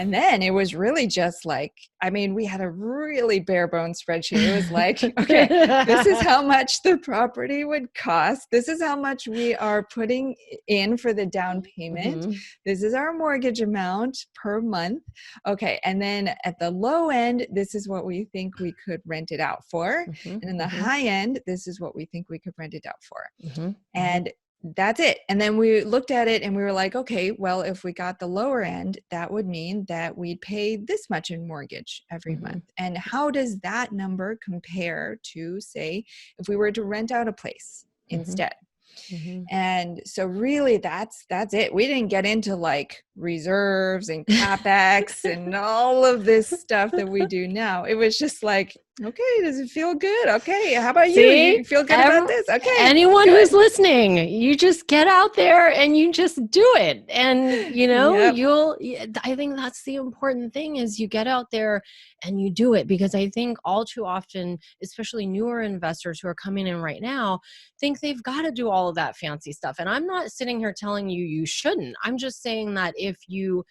And then it was really just like, I mean, we had a really bare bones spreadsheet. It was like, okay, this is how much the property would cost. This is how much we are putting in for the down payment. This is our mortgage amount per month. Okay. And then at the low end, this is what we think we could rent it out for. And in the high end, this is what we think we could rent it out for. And that's it. And then we looked at it and we were like, okay, well, if we got the lower end, that would mean that we'd pay this much in mortgage every month. And how does that number compare to, say, if we were to rent out a place instead? And so really that's it. We didn't get into like reserves and CapEx and all of this stuff that we do now. It was just like, okay, does it feel good? Okay, how about you? You feel good about this? Okay. Anyone who's listening, you just get out there and you just do it. And, you know, I think that's the important thing is you get out there and you do it, because I think all too often, especially newer investors who are coming in right now, think they've got to do all of that fancy stuff. And I'm not sitting here telling you you shouldn't. I'm just saying that if you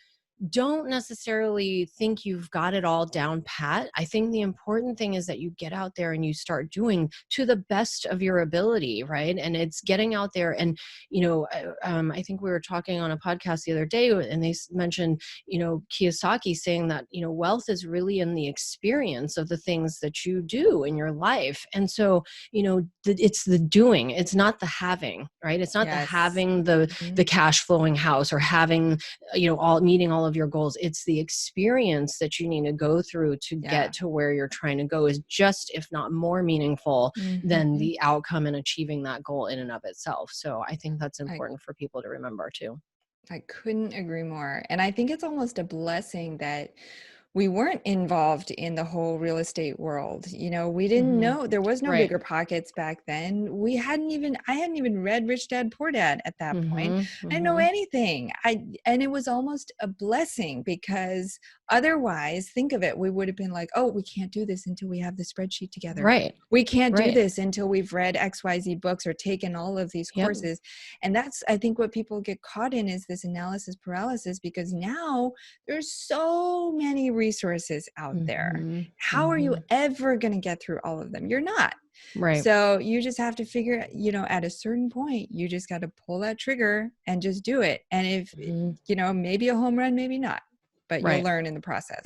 don't necessarily think you've got it all down pat, I think the important thing is that you get out there and you start doing to the best of your ability, right? And it's getting out there. And, you know, I think we were talking on a podcast the other day and they mentioned, you know, Kiyosaki saying that, you know, wealth is really in the experience of the things that you do in your life. And so, you know, it's the doing, it's not the having, right? It's not the having the cash flowing house or having, you know, meeting all of your goals. It's the experience that you need to go through to get to where you're trying to go is just, if not more meaningful than the outcome and achieving that goal in and of itself. So I think that's important for people to remember too. I couldn't agree more. And I think it's almost a blessing that we weren't involved in the whole real estate world. You know, we didn't know, there was no Bigger Pockets back then. I hadn't even read Rich Dad Poor Dad at that point. I didn't know anything. And it was almost a blessing, because otherwise, think of it, we would have been like, oh, we can't do this until we have the spreadsheet together. Right. We can't do this until we've read XYZ books or taken all of these courses. And that's, I think, what people get caught in is this analysis paralysis, because now there's so many resources out there. How are you ever going to get through all of them? You're not. Right. So you just have to figure, you know, at a certain point, you just got to pull that trigger and just do it. And if, you know, maybe a home run, maybe not, but you'll learn in the process.